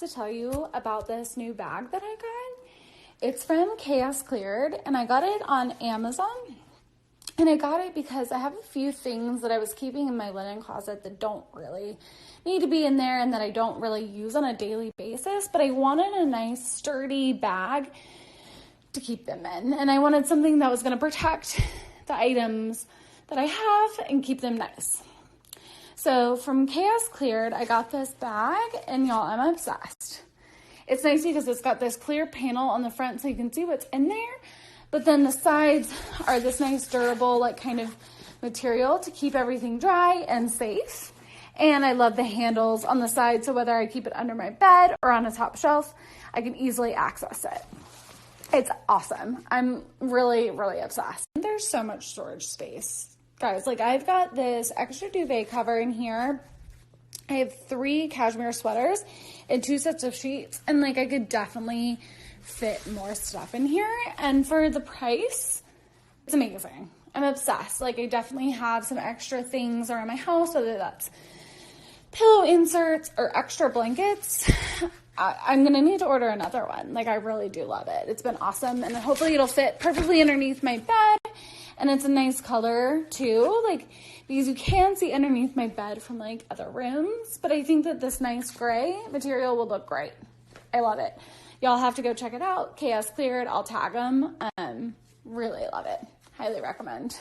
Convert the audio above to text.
To tell you about this new bag that I got. It's from Chaos Cleared, and I got it on Amazon. And I got it because I have a few things that I was keeping in my linen closet that don't really need to be in there and that I don't really use on a daily basis, but I wanted a nice sturdy bag to keep them in. And I wanted something that was going to protect the items that I have and keep them nice. So from Chaos Cleared, I got this bag, and y'all, I'm obsessed. It's nice because it's got this clear panel on the front so you can see what's in there, but then the sides are this nice durable, like, kind of material to keep everything dry and safe. And I love the handles on the side, so whether I keep it under my bed or on a top shelf, I can easily access it. It's awesome. I'm really, really obsessed. There's so much storage space. Guys, like, I've got this extra duvet cover in here. I have 3 cashmere sweaters and 2 sets of sheets. And, like, I could definitely fit more stuff in here. And for the price, it's amazing. I'm obsessed. Like, I definitely have some extra things around my house, whether that's pillow inserts or extra blankets. I'm going to need to order another one. Like, I really do love it. It's been awesome. And hopefully it'll fit perfectly underneath my bed. And it's a nice color too, like, because you can see underneath my bed from, like, other rooms. But I think that this nice gray material will look great. I love it. Y'all have to go check it out. Chaos Cleared. I'll tag them. Really love it. Highly recommend.